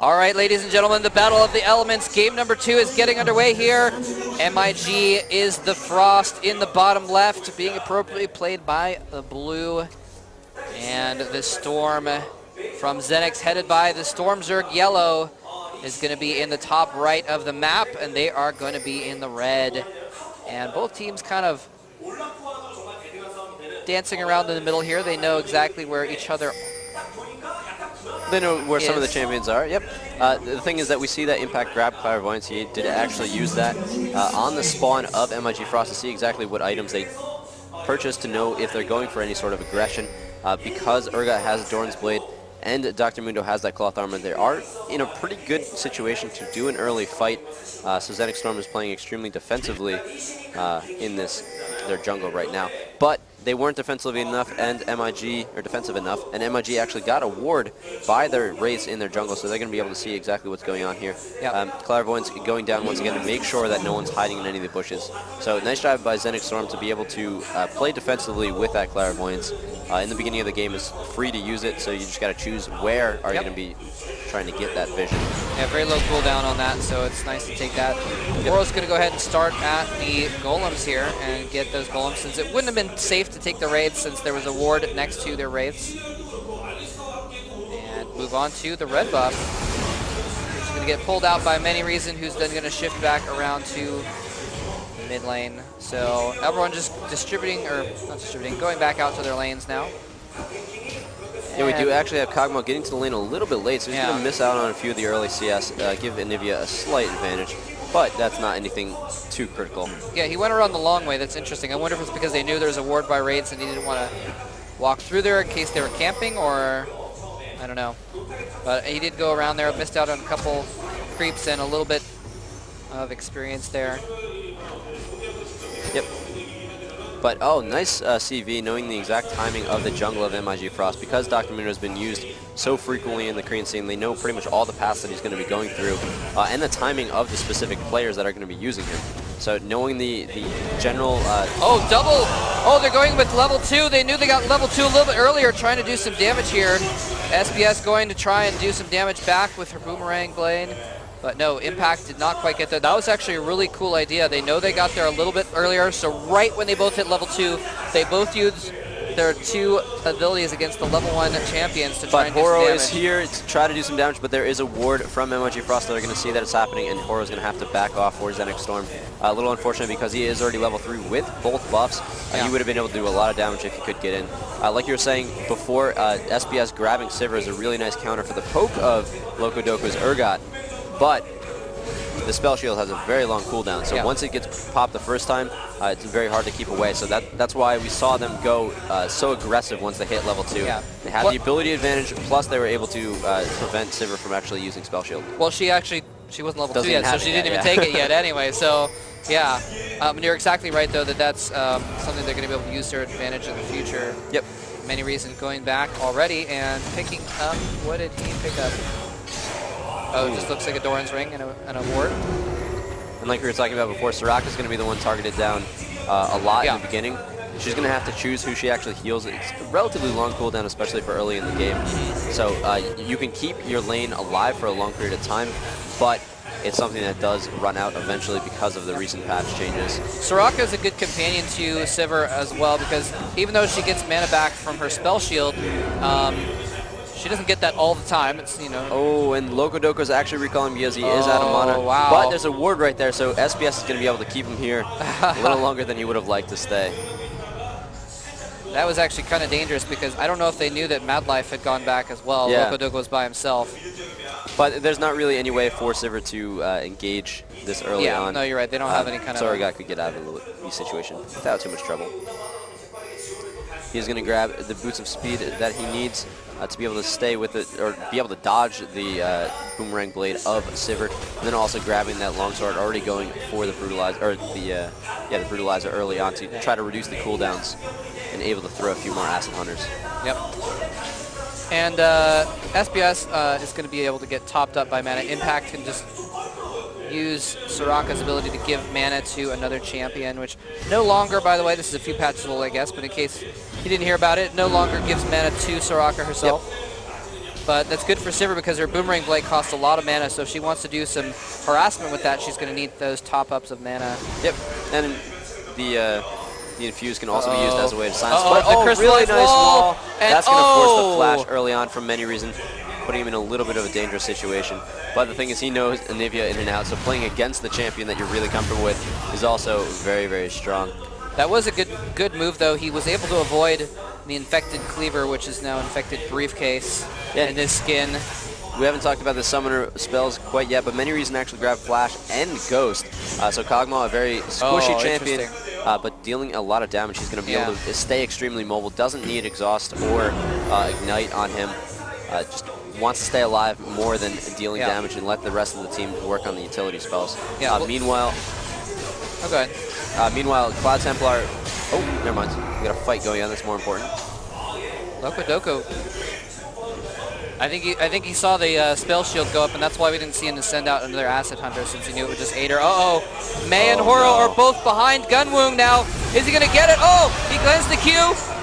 All right, ladies and gentlemen, the Battle of the Elements. Game number 2 is getting underway here. MiG is the Frost in the bottom left, being appropriately played by the blue. And the Storm from Xenics, headed by the Storm Zerg yellow, is going to be in the top right of the map, and they are going to be in the red. And both teams kind of dancing around in the middle here. They know exactly where each other They know where some of the champions are, yep. The thing is that we see that Impact grab Clairvoyance. He did actually use that on the spawn of MiG Frost to see exactly what items they purchased to know if they're going for any sort of aggression. Because Urgot has Doran's Blade and Dr. Mundo has that cloth armor, they are in a pretty good situation to do an early fight. So Xenic Storm is playing extremely defensively in their jungle right now. But they weren't defensive enough and defensive enough, and MiG actually got a ward by their Wraiths in their jungle, so they're going to be able to see exactly what's going on here. Yep. Clairvoyance going down once again to make sure that no one's hiding in any of the bushes. So nice job by Xenic Storm to be able to play defensively with that Clairvoyance. In the beginning of the game is free to use it, so you just got to choose where are you going to be trying to get that vision. Yeah, very low cooldown on that, so it's nice to take that. Oro's going to go ahead and start at the golems here and get those golems, since it wouldn't have been safe to take the Wraiths since there was a ward next to their Wraiths. And move on to the red buff, which is going to get pulled out by Many Reason, who's then going to shift back around to the mid lane. So everyone just going back out to their lanes now. Yeah, we do actually have Kog'Maw getting to the lane a little bit late, so he's going to miss out on a few of the early CS, give Anivia a slight advantage, but that's not anything too critical. Yeah, he went around the long way. That's interesting. I wonder if it's because they knew there was a ward by Wraiths and he didn't want to walk through there in case they were camping, or I don't know. But he did go around there, missed out on a couple creeps and a little bit of experience there. Yep. But, oh, nice CV, knowing the exact timing of the jungle of MiG Frost. Because Dr. Mundo has been used so frequently in the Korean scene, they know pretty much all the paths that he's going to be going through, and the timing of the specific players that are going to be using him. So knowing the general... oh, double! Oh, they're going with level 2. They knew they got level 2 a little bit earlier, trying to do some damage here. SBS going to try and do some damage back with her Boomerang Blade. But no, Impact did not quite get there. That was actually a really cool idea. They know they got there a little bit earlier, so right when they both hit level 2, they both used their 2 abilities against the level 1 champions to try and do some damage. Horo is here to try to do some damage, but there is a ward from MiG Frost. They're going to see that it's happening, and Horo is going to have to back off for Xenic Storm. A little unfortunate because he is already level 3 with both buffs. He would have been able to do a lot of damage if he could get in. Like you were saying before, SBS grabbing Sivir is a really nice counter for the poke of Locodoco's Urgot. But the spell shield has a very long cooldown, so once it gets popped the first time, it's very hard to keep away. So that's why we saw them go so aggressive once they hit level 2. Yeah. They had the ability advantage, plus they were able to prevent Sivir from actually using spell shield. Well, she wasn't level 2 yet, so she didn't even take it yet anyway. So yeah, you're exactly right though that's something they're going to be able to use to their advantage in the future. Yep. Many Reasons going back already and picking up. What did he pick up? Oh, it just looks like a Doran's Ring and a ward. And like we were talking about before, Soraka's going to be the one targeted down a lot in the beginning. She's going to have to choose who she actually heals. It's a relatively long cooldown, especially for early in the game. So you can keep your lane alive for a long period of time, but it's something that does run out eventually because of the recent patch changes. Soraka is a good companion to Sivir as well, because even though she gets mana back from her spell shield, she doesn't get that all the time. It's, you know. Oh, and Locodoco's actually recalling because he is out of mana. Wow. But there's a ward right there, so SBS is going to be able to keep him here a little longer than he would have liked to stay. That was actually kind of dangerous because I don't know if they knew that Madlife had gone back as well. Yeah. Locodoco was by himself. But there's not really any way for Sivir to engage this early on. Yeah, no, you're right. They don't have any kind of... Sorry, guy could get out of the situation without too much trouble. He's going to grab the boots of speed that he needs to be able to stay with it, or be able to dodge the Boomerang Blade of Sivir, and then also grabbing that longsword, already going for the Brutalizer, or the Brutalizer early on to try to reduce the cooldowns and able to throw a few more Acid Hunters. Yep. And SBS is going to be able to get topped up by mana. Impact can just use Soraka's ability to give mana to another champion, which no longer, by the way, this is a few patches old, I guess, but in case you didn't hear about it, no longer gives mana to Soraka herself. But that's good for Sivir because her Boomerang Blade costs a lot of mana, so if she wants to do some harassment with that, she's going to need those top-ups of mana. Yep, and the Infuse can also be used as a way to silence. The really nice wall. And that's going to force the flash early on for many reasons, putting him in a little bit of a dangerous situation. But the thing is, he knows Anivia in and out, so playing against the champion that you're really comfortable with is also very, very strong. That was a good move, though. He was able to avoid the Infected Cleaver, which is now Infected Briefcase in his skin. We haven't talked about the summoner spells quite yet, but many reasons actually grab Flash and Ghost. So Kog'Maw, a very squishy champion, but dealing a lot of damage. He's going to be able to stay extremely mobile, doesn't need Exhaust or Ignite on him. Just wants to stay alive more than dealing damage and let the rest of the team work on the utility spells. Meanwhile... Oh, go ahead. Meanwhile, Cloud Templar... Oh, never mind. We got a fight going on that's more important. Loco I think he saw the spell shield go up, and that's why we didn't see him to send out another Acid Hunter, since he knew it would just aid her. Mei and Horo are both behind Gunwoong now. Is he going to get it? He cleansed the Q,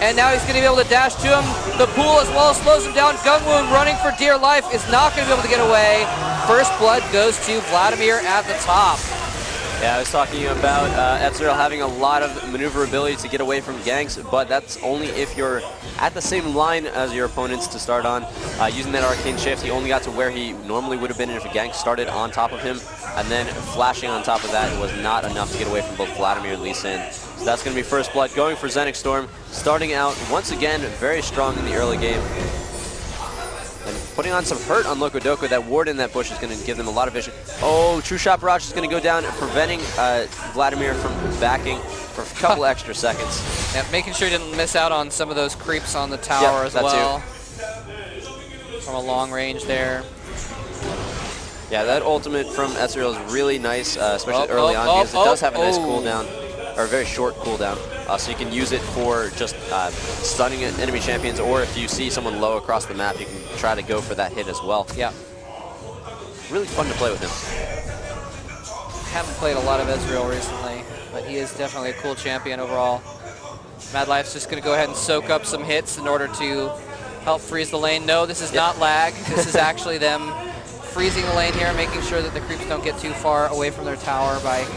and now he's going to be able to dash to him. The pool as well slows him down. Gunwoong, running for dear life, is not going to be able to get away. First blood goes to Vladimir at the top. Yeah, I was talking about Ezreal having a lot of maneuverability to get away from ganks, but that's only if you're at the same line as your opponents to start on. Using that Arcane Shift, he only got to where he normally would have been if a gank started on top of him, and then flashing on top of that was not enough to get away from both Vladimir and Lee Sin. So that's going to be first blood going for Xenics Storm, starting out once again very strong in the early game. And putting on some hurt on Loco. That ward in that bush is going to give them a lot of vision. True Shot Barrage is going to go down, preventing Vladimir from backing for a couple extra seconds. Yeah, making sure he didn't miss out on some of those creeps on the tower as well. From a long range there. Yeah, that ultimate from Ezreal is really nice, especially early on, because it does have a nice cooldown, or a very short cooldown. So you can use it for just stunning enemy champions, or if you see someone low across the map, you can try to go for that hit as well. Yeah. Really fun to play with him. Haven't played a lot of Ezreal recently, but he is definitely a cool champion overall. Mad Life's just going to go ahead and soak up some hits in order to help freeze the lane. No, this is not lag. This is actually them freezing the lane here, making sure that the creeps don't get too far away from their tower by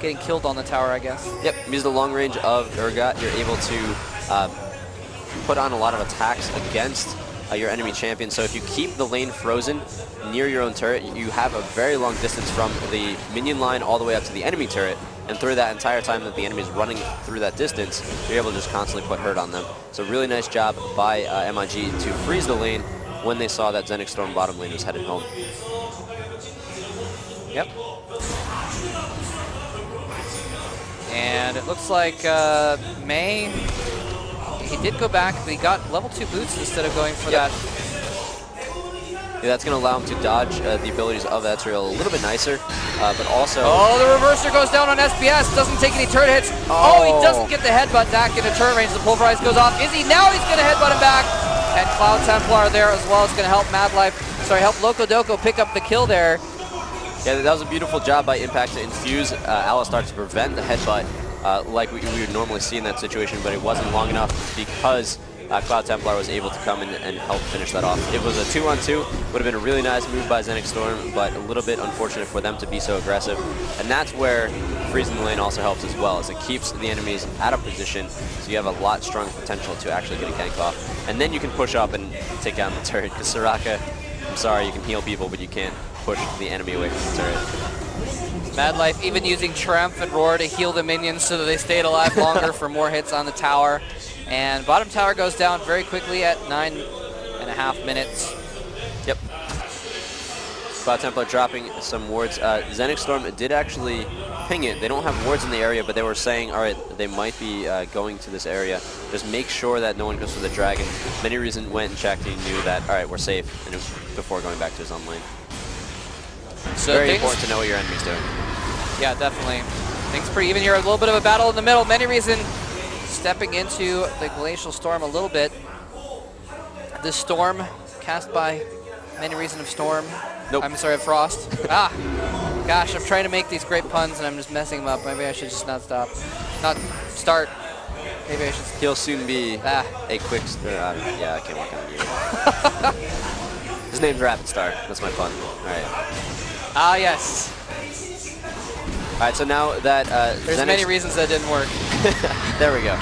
getting killed on the tower, I guess. Yep, use the long range of Urgot. You're able to put on a lot of attacks against your enemy champion. So if you keep the lane frozen near your own turret, you have a very long distance from the minion line all the way up to the enemy turret. And through that entire time that the enemy is running through that distance, you're able to just constantly put hurt on them. So really nice job by MiG to freeze the lane when they saw that Xenics Storm bottom lane was headed home. Yep. And it looks like Mei, he did go back, but he got level 2 boots instead of going for that. Yeah, that's going to allow him to dodge the abilities of Ezreal a little bit nicer, but also... the reverser goes down on SPS, doesn't take any turret hits. He doesn't get the headbutt back into turret range. The pulverize goes off. Is he? Now he's going to headbutt him back. And Cloud Templar there as well is going to help help Loco pick up the kill there. Yeah, that was a beautiful job by Impact to infuse Alistar to prevent the headbutt like we would normally see in that situation, but it wasn't long enough because Cloud Templar was able to come in and help finish that off. It was a 2-on-2, would have been a really nice move by Xenics Storm, but a little bit unfortunate for them to be so aggressive. And that's where freezing the lane also helps as well, as it keeps the enemies out of position, so you have a lot stronger potential to actually get a gank off. And then you can push up and take down the turret, because Soraka, I'm sorry, you can heal people, but you can't push the enemy away from the turret. Mad Life even using Triumphant Roar to heal the minions so that they stayed alive longer for more hits on the tower. And bottom tower goes down very quickly at 9.5 minutes. Yep. Cloud Templar dropping some wards. Xenics Storm did actually ping it. They don't have wards in the area, but they were saying, all right, they might be going to this area. Just make sure that no one goes for the dragon. Many Reason went and checked and knew that, all right, we're safe before going back to his own lane. So very important to know what your enemy's doing. Yeah, definitely. Things pretty even here. A little bit of a battle in the middle. Many Reason stepping into the Glacial Storm a little bit. This Storm cast by Many Reason of Storm. Nope. I'm sorry, of Frost. Gosh, I'm trying to make these great puns and I'm just messing them up. Maybe I should just not start. Maybe I should. He'll soon be a quick. Yeah, I can't work on you. His name's Rapid Star. That's my fun. All right. Ah, yes. All right. So now that there's Xenics, many reasons that didn't work. there we go.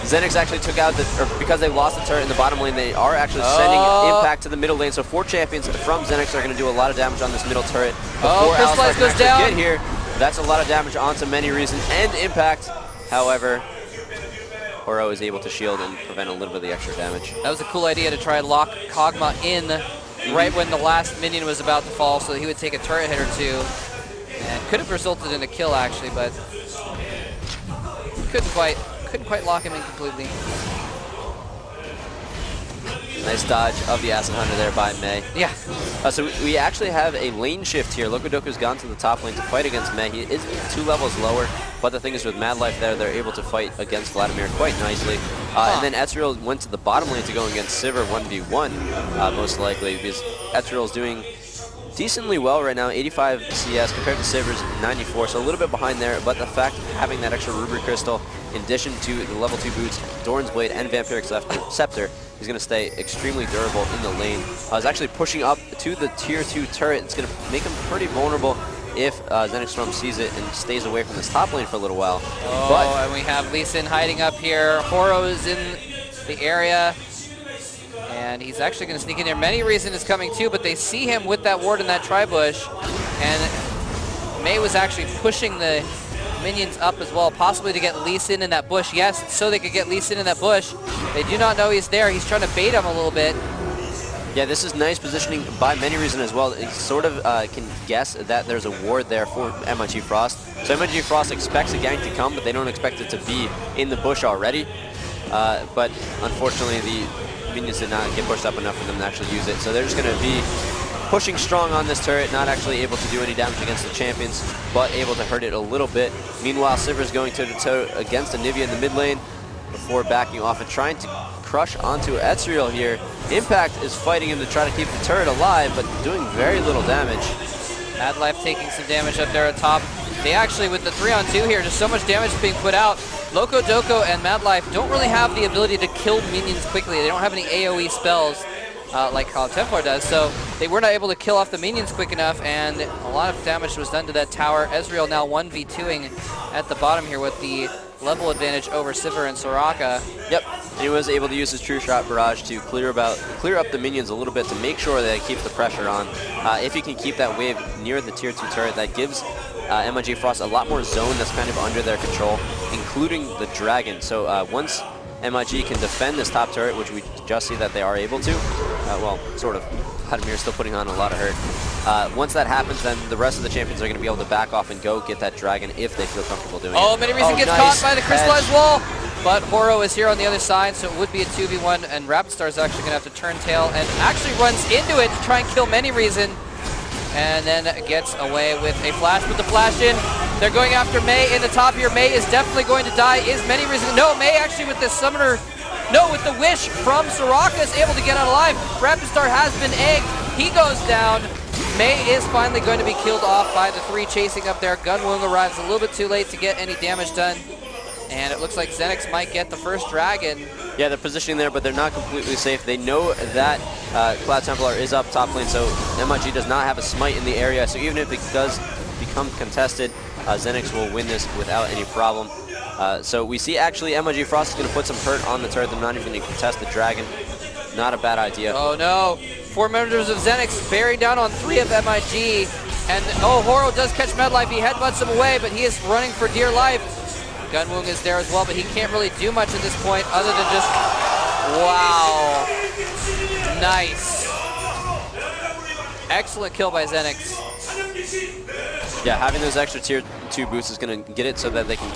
Xenics actually took out because they lost the turret in the bottom lane. They are actually sending Impact to the middle lane. So 4 champions from Xenics are going to do a lot of damage on this middle turret. Before Crystallize goes down. Get here. That's a lot of damage onto many reasons and Impact. However, Horo is able to shield and prevent a little bit of the extra damage. That was a cool idea to try and lock Kog'Maw in right when the last minion was about to fall, so that he would take a turret hit or 2. And could have resulted in a kill actually, but couldn't quite lock him in completely. Nice dodge of the Acid Hunter there by Mei. Yeah. So we actually have a lane shift here. Locodoku's gone to the top lane to fight against Mei. He is 2 levels lower, but the thing is with Mad Life there, they're able to fight against Vladimir quite nicely. And then Ezreal went to the bottom lane to go against Sivir 1v1, most likely, because Ezreal's doing decently well right now, 85 CS compared to Sivir's 94, so a little bit behind there, but the fact of having that extra Ruby Crystal, in addition to the level 2 boots, Doran's Blade, and Vampiric Scepter, is going to stay extremely durable in the lane. He's actually pushing up to the tier 2 turret. It's going to make him pretty vulnerable if Xenic Storm sees it and stays away from this top lane for a little while. And we have Lee Sin hiding up here. Horo is in the area. And he's actually going to sneak in there. Many Reason is coming too, but they see him with that ward in that tri-bush. And Mei was actually pushing the minions up as well, possibly to get Lee Sin in that bush. Yes, so they could get Lee Sin in that bush. They do not know he's there. He's trying to bait him a little bit. Yeah, this is nice positioning by Many Reason as well. He sort of can guess that there's a ward there for MiG Frost. So MiG Frost expects a gank to come, but they don't expect it to be in the bush already. But unfortunately, the minions did not get pushed up enough for them to actually use it. So they're just going to be pushing strong on this turret, not actually able to do any damage against the champions, but able to hurt it a little bit. Meanwhile, Sivir's going toe-to-toe against Anivia in the mid lane before backing off and trying to crush onto Ezreal here. Impact is fighting him to try to keep the turret alive, but doing very little damage. Mad Life taking some damage up there at top. They actually, with the 3-on-2 here, just so much damage being put out. Locodoco and Mad Life don't really have the ability to kill minions quickly. They don't have any AoE spells like Call of Templar does, so they were not able to kill off the minions quick enough, and a lot of damage was done to that tower. Ezreal now 1v2ing at the bottom here with the level advantage over Sivir and Soraka. Yep, and he was able to use his True Shot Barrage to clear up the minions a little bit to make sure that it keeps the pressure on. If he can keep that wave near the tier 2 turret, that gives MiG Frost a lot more zone that's kind of under their control, including the dragon. So once MiG can defend this top turret, which we just see that they are able to, well, sort of. Vladimir's still putting on a lot of hurt. Once that happens, then the rest of the champions are going to be able to back off and go get that dragon if they feel comfortable doing it. Oh, Many Reason gets nice caught by the crystallized wall, but Horo is here on the other side, so it would be a 2v1, and Rapidstar is actually going to have to turn tail and actually runs into it to try and kill Many Reason, and then gets away with a flash. With the flash in, they're going after Mei in the top here. Mei is definitely going to die. Is Many Reason? No, Mei actually with the summoner. No, with the wish from Soraka is able to get out alive. Rapidstar has been egged. He goes down. Mei is finally going to be killed off by the 3 chasing up there. Gunwung arrives a little bit too late to get any damage done. And it looks like Xenics might get the first dragon. Yeah, they're positioning there, but they're not completely safe. They know that Cloud Templar is up top lane, so MiG does not have a smite in the area. So even if it does become contested, Xenics will win this without any problem. So we see actually MiG Frost is going to put some hurt on the turret. They're not even going to contest the dragon. Not a bad idea. Oh no. 4 members of Xenics bearing down on 3 of MiG. And Horo does catch Mad Life. He headbutts him away, but he is running for dear life. Gunwung is there as well, but he can't really do much at this point other than just, wow. Nice. Excellent kill by Xenics. Yeah, having those extra tier 2 boosts is going to get it so that they can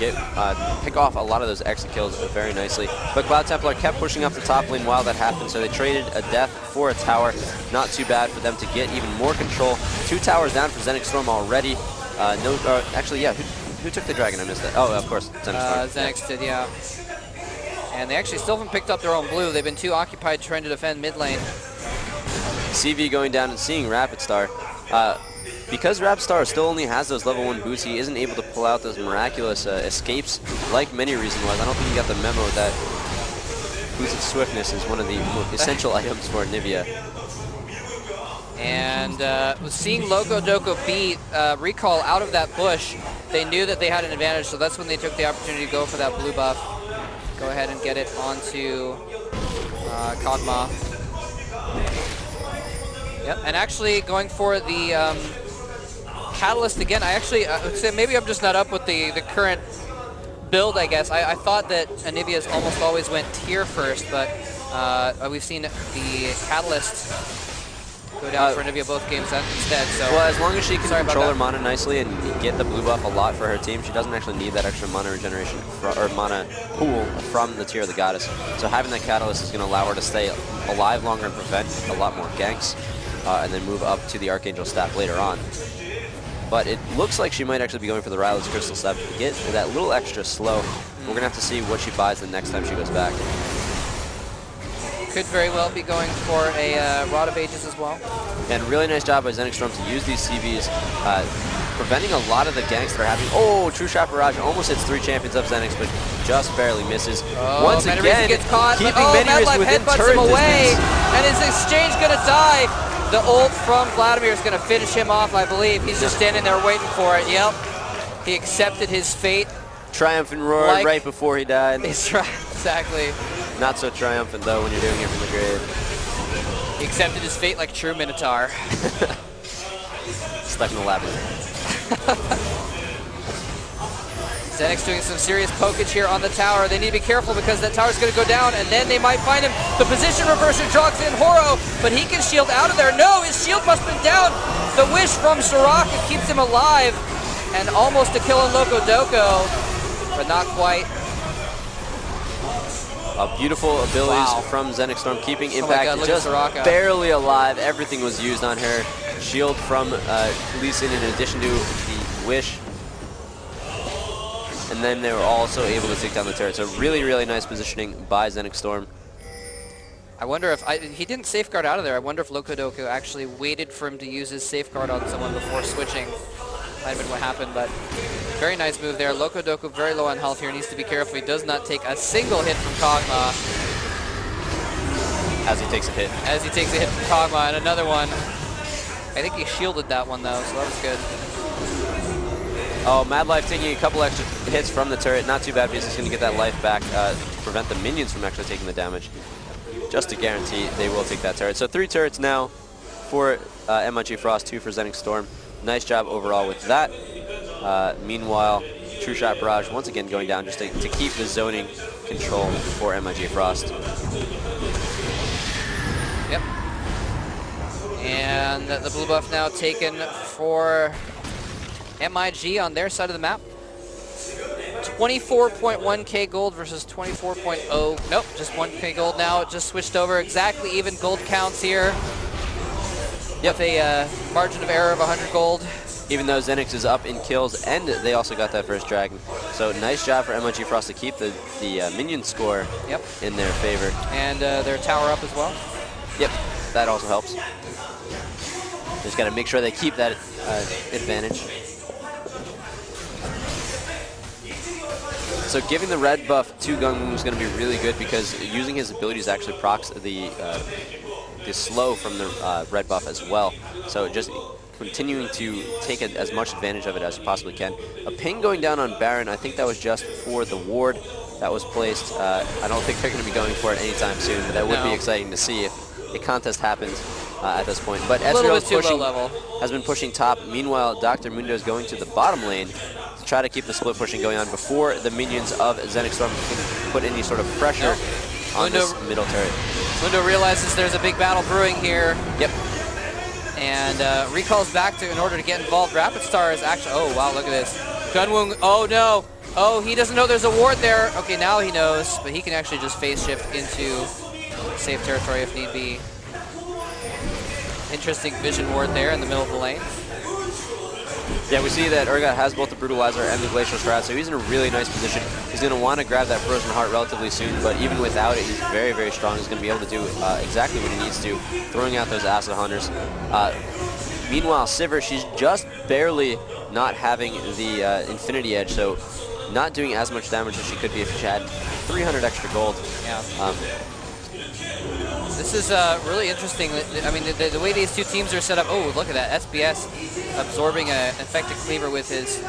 pick off a lot of those extra kills very nicely. But Cloud Templar kept pushing up the top lane while that happened, so they traded a death for a tower. Not too bad for them to get even more control. 2 towers down for Xenic Storm already. Actually, yeah, who took the dragon? I missed that. Oh, of course, Xenic Storm. Xenics did, yeah. And they actually still haven't picked up their own blue. They've been too occupied trying to defend mid lane. CV going down and seeing Rapid Star. because Rapstar still only has those level 1 boots, he isn't able to pull out those miraculous escapes like many reason was. I don't think he got the memo that boosted swiftness is one of the essential items for Nivea. And seeing Loco Doco beat Recall out of that bush, they knew that they had an advantage, so that's when they took the opportunity to go for that blue buff. Go ahead and get it onto Kog'Maw. Yep, and actually going for the Catalyst again. I actually would say maybe I'm just not up with the current build, I guess. I thought that Anivia's almost always went tier first, but we've seen the Catalyst go down for Anivia both games instead. So well, as long as she can control her mana nicely and get the blue buff a lot for her team, she doesn't actually need that extra mana regeneration or mana pool from the tier of the goddess. So having that Catalyst is going to allow her to stay alive longer and prevent a lot more ganks, and then move up to the Archangel staff later on. But it looks like she might actually be going for the Rylai's Crystal Staff to get that little extra slow. We're going to have to see what she buys the next time she goes back. Could very well be going for a Rod of Ages as well. And really nice job by Xenics Storm to use these CVs, preventing a lot of the ganks that are happening. Oh, True Shot Barrage almost hits 3 champions of Xenics, but just barely misses. Oh, once again, gets caught, keeping Madlife within headbutts turret him away, distance. and his exchange going to die. The ult from Vladimir is going to finish him off, I believe. He's just standing there waiting for it. Yep. He accepted his fate. Triumphant roar right before he died. He's right, exactly. Not so triumphant, though, when you're doing it from the grave. He accepted his fate like true Minotaur. Stuck in the lab. Xenics doing some serious pokage here on the tower. They need to be careful because that tower's going to go down, and then they might find him. The position reverser draws in Horo, but he can shield out of there. No, his shield must have been down. The wish from Soraka keeps him alive, and almost a kill on Loco Doco, but not quite. Beautiful abilities from Xenics Storm, keeping Impact just barely alive. Everything was used on her. Shield from Lee Sin in addition to the wish. And then they were also able to take down the turret. So really, really nice positioning by Xenics Storm. I wonder if he didn't safeguard out of there. I wonder if Loco Doco actually waited for him to use his safeguard on someone before switching. Might have been what happened, but very nice move there. Loco Doco very low on health here. Needs to be careful. He does not take a single hit from Kog'Maw. As he takes a hit. As he takes a hit from Kog'Maw, and another one. I think he shielded that one though, so that was good. Oh, Madlife taking a couple extra hits from the turret. Not too bad because he's going to get that life back, prevent the minions from actually taking the damage. Just to guarantee they will take that turret. So 3 turrets now for MiG Frost, 2 for Xenics Storm. Nice job overall with that. Meanwhile, True Shot Barrage once again going down just to keep the zoning control for MiG Frost. Yep. And the blue buff now taken for MiG on their side of the map. 24.1k gold versus 24.0. Nope, just 1k gold now. It just switched over. Exactly even gold counts here. Yep, a margin of error of 100 gold. Even though Xenix is up in kills, and they also got that first dragon. So nice job for MiG Frost to keep the minion score in their favor. And their tower up as well. Yep, that also helps. Just got to make sure they keep that advantage. So giving the red buff to Gungwoo is going to be really good because using his abilities actually procs the slow from the red buff as well. So just continuing to take as much advantage of it as you possibly can. A ping going down on Baron, I think that was just for the ward that was placed. I don't think they're going to be going for it anytime soon, but that would be exciting to see if a contest happens at this point. But Ezreal has been pushing top. Meanwhile, Dr. Mundo is going to the bottom lane to try to keep the split pushing going on before the minions of Xenics Storm can put any sort of pressure on this middle turret. Mundo realizes there's a big battle brewing here. Yep. And recalls back to in order to get involved. Rapid Star is actually, oh wow, look at this. Gunwoo, oh no. Oh, he doesn't know there's a ward there. Okay, now he knows, but he can actually just phase shift into safe territory if need be. Interesting vision ward there in the middle of the lane. Yeah, we see that Urgot has both the Brutalizer and the Glacial Shroud, so he's in a really nice position. He's going to want to grab that Frozen Heart relatively soon, but even without it, he's very, very strong. He's going to be able to do exactly what he needs to, throwing out those Acid Hunters. Meanwhile, Sivir, she's just barely not having the Infinity Edge, so not doing as much damage as she could be if she had 300 extra gold. Yeah. This is really interesting. I mean, the way these two teams are set up. Oh, look at that. SBS absorbing an effective cleaver with his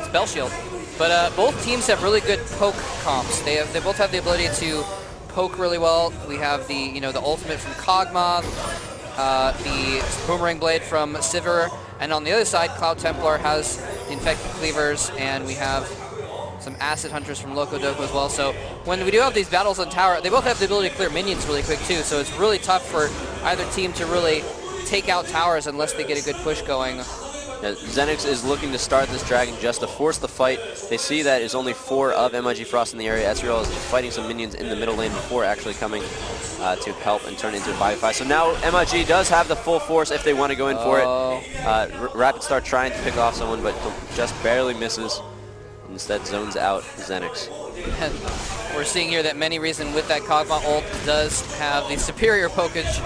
spell shield. But both teams have really good poke comps. They both have the ability to poke really well. We have the the ultimate from Kog'Maw, the boomerang blade from Sivir, and on the other side, Cloud Templar has the infected cleavers, and we have some acid hunters from Loco Doco as well. So when we do have these battles on tower, they both have the ability to clear minions really quick too. So it's really tough for either team to really take out towers unless they get a good push going. Xenics is looking to start this dragon just to force the fight. They see that there's only 4 of MiG Frost in the area. Ezreal is fighting some minions in the middle lane before actually coming to help and turn into a 5v5. So now MiG does have the full force if they want to go in for it. Rapid Start trying to pick off someone, but just barely misses. Instead zones out Xenics. We're seeing here that Many Reason with that Kog'Maw ult does have the superior pokage.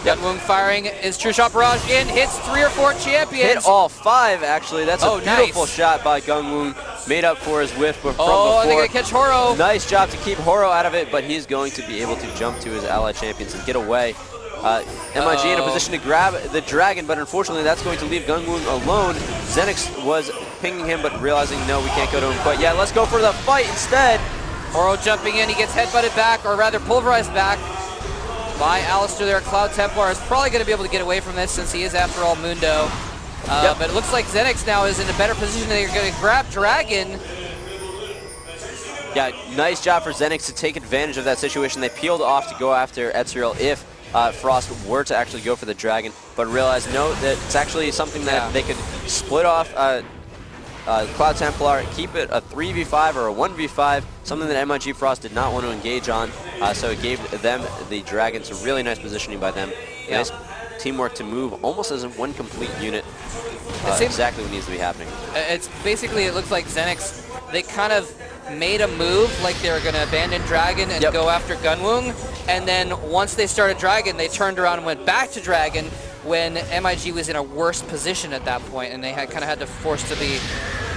Gunwung firing his True Shot Barrage in, hits 3 or 4 champions. Hit all 5 actually. That's a beautiful shot by Gunwung. Made up for his whiff from before. Oh, they're going to catch Horo. Nice job to keep Horo out of it, but he's going to be able to jump to his ally champions and get away. MiG in a position to grab the dragon, but unfortunately that's going to leave Gunwung alone. Xenix was pinging him, but realizing, no, we can't go to him quite yet. Let's go for the fight instead. Horo jumping in, he gets headbutted back, or rather pulverized back by Alistair there. Cloud Templar is probably going to be able to get away from this since he is, after all, Mundo. But it looks like Xenix now is in a better position. They're going to grab Dragon. Yeah, nice job for Xenix to take advantage of that situation. They peeled off to go after Ezreal if Frost were to actually go for the dragon, but realized, no, that it's actually something that they could split off Cloud Templar, keep it a 3v5 or a 1v5, something that MiG Frost did not want to engage on, so it gave them the dragon. So really nice positioning by them. Nice teamwork to move almost as one complete unit. Exactly what needs to be happening. It's basically, it looks like Xenix, they kind of made a move like they were going to abandon Dragon and go after Gunwung, and then once they started Dragon, they turned around and went back to Dragon when MiG was in a worse position at that point, and they had kind of had to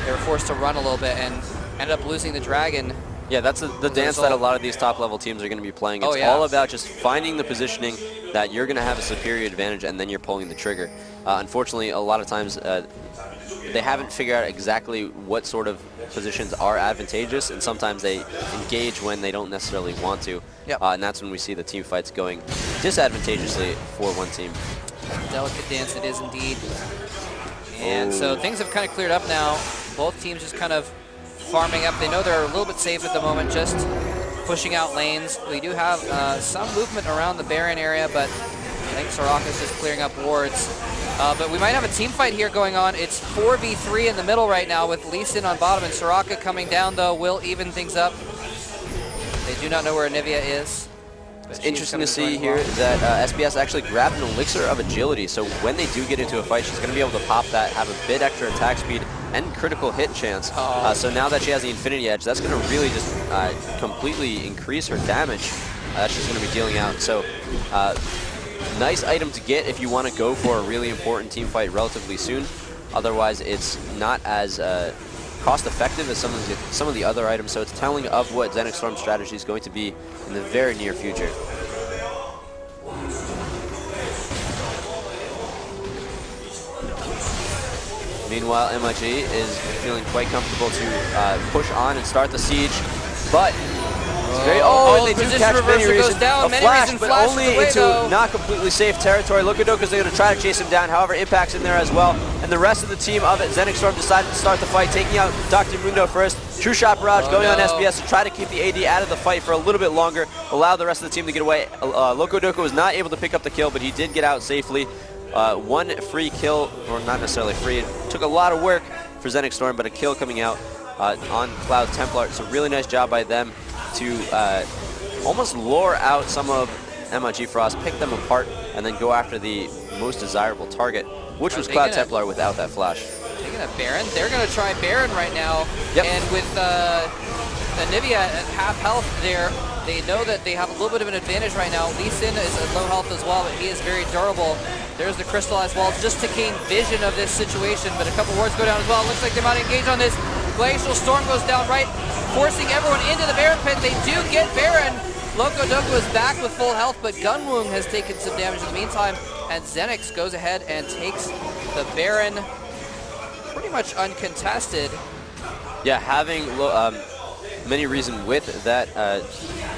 they were forced to run a little bit and ended up losing the Dragon. Yeah, that's the dance that a lot of these top-level teams are going to be playing. It's all about just finding the positioning that you're going to have a superior advantage, and then you're pulling the trigger. Unfortunately, a lot of times they haven't figured out exactly what sort of positions are advantageous, and sometimes they engage when they don't necessarily want to. And that's when we see the team fights going disadvantageously for one team. Delicate dance it is indeed. And so things have kind of cleared up now. Both teams just kind of farming up. They know they're a little bit safe at the moment, just pushing out lanes. We do have some movement around the Baron area, but I think Soraka's just clearing up wards. But we might have a team fight here going on. It's 4v3 in the middle right now with Lee Sin on bottom, and Soraka coming down, though, will even things up. They do not know where Anivia is. It's interesting to see here that SBS actually grabbed an Elixir of Agility, so when they do get into a fight, she's going to be able to pop that, have a bit extra attack speed, and critical hit chance. So now that she has the Infinity Edge, that's going to really just completely increase her damage that she's going to be dealing out. So nice item to get if you want to go for a really important team fight relatively soon. Otherwise, it's not as cost-effective as some of the other items, so it's telling of what Xenix Storm's strategy is going to be in the very near future. Meanwhile, MiG is feeling quite comfortable to push on and start the siege, but it's very, and they do catch Many Reason. A flash, but only into not completely safe territory. Locodoco's going to try to chase him down, however, Impact's in there as well. And the rest of the team of it, Xenix Storm decided to start the fight, taking out Dr. Mundo first. True Shot Barrage going on SBS to try to keep the AD out of the fight for a little bit longer, allow the rest of the team to get away. Locodoco was not able to pick up the kill, but he did get out safely. One free kill, or not necessarily free. It took a lot of work for Xenix Storm, but a kill coming out on Cloud Templar. It's a really nice job by them to almost lure out some of MiG Frost, pick them apart, and then go after the most desirable target, which was Cloud Templar without that flash. Taking a Baron. They're going to try Baron right now. And with Anivia at half health there, they know that they have a little bit of an advantage right now. Lee Sin is at low health as well, but he is very durable. There's the crystallized walls just to gain vision of this situation, but a couple wards go down as well. It looks like they might engage on this. Glacial Storm goes down right, forcing everyone into the Baron pit. They do get Baron. Loco Doco is back with full health, but Gunwoong has taken some damage in the meantime, and Xenics goes ahead and takes the Baron pretty much uncontested. Yeah, having many reason with that,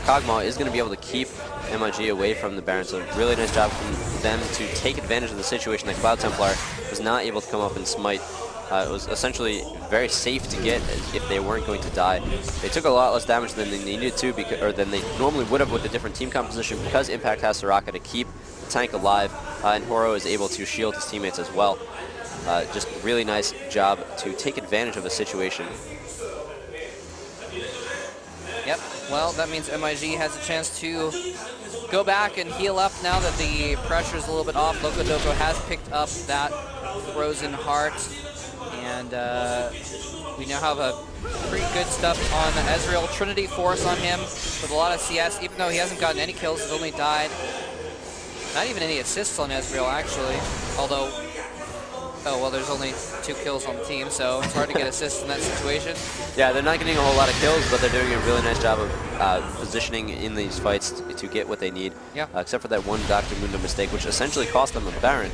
Kog'Maw is going to be able to keep MiG away from the Baron, so really nice job from them to take advantage of the situation that Cloud Templar was not able to come up and smite. It was essentially very safe to get if they weren't going to die. They took a lot less damage than they needed to, or than they normally would have with a different team composition, because Impact has Soraka to keep the tank alive, and Horo is able to shield his teammates as well. Just really nice job to take advantage of the situation. Yep, well, that means MiG has a chance to go back and heal up now that the pressure's a little bit off. Loco Doco has picked up that Frozen Heart, and we now have a pretty good stuff on Ezreal. Trinity Force on him with a lot of CS, even though he hasn't gotten any kills, he's only died. Not even any assists on Ezreal, actually, although, oh, well, there's only 2 kills on the team, so it's hard to get assists in that situation. Yeah, they're not getting a whole lot of kills, but they're doing a really nice job of positioning in these fights to get what they need. Yeah. Except for that one Dr. Mundo mistake, which essentially cost them a Baron.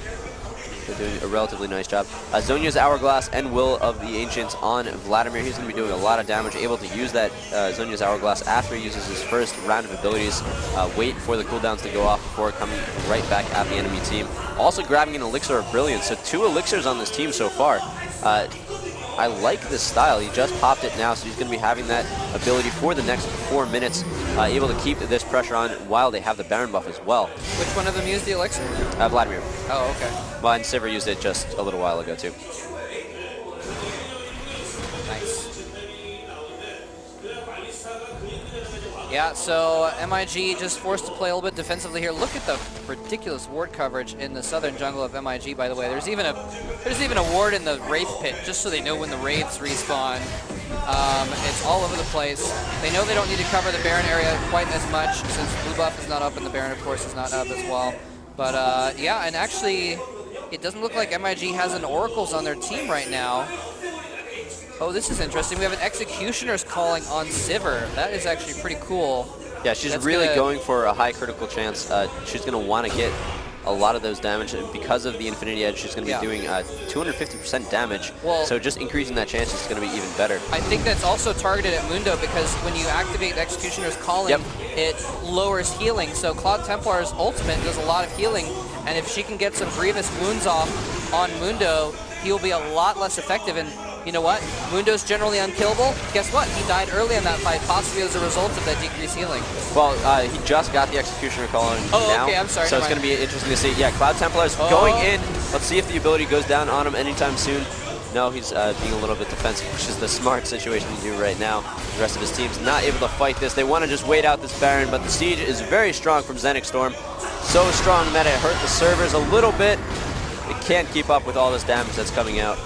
They're doing a relatively nice job. Zhonya's Hourglass and Will of the Ancients on Vladimir. He's going to be doing a lot of damage, able to use that Zhonya's Hourglass after he uses his first round of abilities. Wait for the cooldowns to go off before coming right back at the enemy team. Also grabbing an Elixir of Brilliance, so 2 Elixirs on this team so far. I like this style. He just popped it now, so he's going to be having that ability for the next 4 minutes, able to keep this pressure on while they have the Baron buff as well. Which one of them used the Elixir? Vladimir. Oh, okay. Well, and Sivir used it just a little while ago, too. Nice. Yeah, so MiG just forced to play a little bit defensively here. Look at the ridiculous ward coverage in the southern jungle of MiG, by the way. There's even a ward in the Wraith pit, just so they know when the Wraiths respawn. It's all over the place. They know they don't need to cover the Baron area quite as much, since blue buff is not up and the Baron, of course, is not up as well. But yeah, and actually, it doesn't look like MiG has an Oracles on their team right now. Oh, this is interesting. We have an Executioner's calling on Sivir. That is actually pretty cool. Yeah, she's really going for a high critical chance. She's going to want to get a lot of those damage, and because of the Infinity Edge, she's going to be doing 250% damage. Well, so just increasing that chance is going to be even better. I think that's also targeted at Mundo, because when you activate Executioner's calling, it lowers healing. So Cloud Templar's ultimate does a lot of healing, and if she can get some grievous wounds off on Mundo, he'll be a lot less effective. And you know what? Mundo's generally unkillable. Guess what? He died early in that fight, possibly as a result of that decreased healing. Well, he just got the Executioner calling now. Okay, I'm sorry. So it's going to be interesting to see. Yeah, Cloud Templar's going in. Let's see if the ability goes down on him anytime soon. No, he's being a little bit defensive, which is the smart situation to do right now. The rest of his team's not able to fight this. They want to just wait out this Baron, but the siege is very strong from Xenic Storm. So strong that it hurt the servers a little bit. It can't keep up with all this damage that's coming out.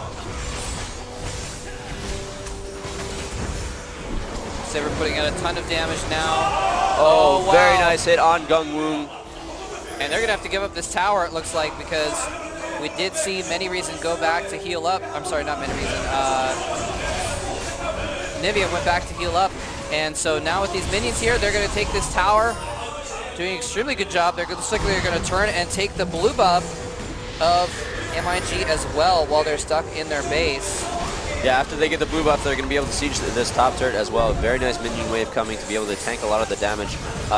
Sivir putting out a ton of damage now. Oh, wow. Very nice hit on Gunwoong. And they're going to have to give up this tower, it looks like, because we did see Many Reason go back to heal up. I'm sorry, not Many Reason. Nivea went back to heal up. And so now with these minions here, they're going to take this tower. Doing an extremely good job. They're looks like they're going to turn and take the blue buff of MiG as well while they're stuck in their base. Yeah, after they get the blue buff, they're going to be able to siege this top turret as well. Very nice minion wave coming to be able to tank a lot of the damage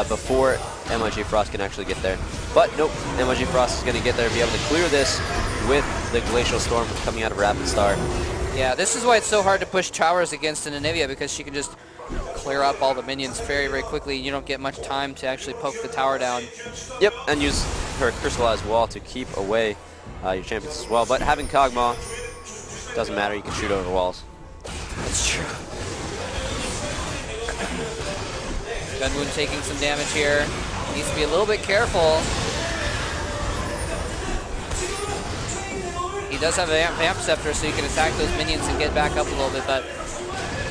before MiG Frost can actually get there. But nope, MiG Frost is going to get there and be able to clear this with the Glacial Storm coming out of Rapid Star. Yeah, this is why it's so hard to push towers against an Anivia, because she can just clear up all the minions very, very quickly. You don't get much time to actually poke the tower down. Yep, and use her Crystallized Wall to keep away your champions as well. But having Kog'Maw, doesn't matter, you can shoot over walls. That's true. Gunwoong taking some damage here. Needs to be a little bit careful. He does have a Vamp Scepter, so you can attack those minions and get back up a little bit, but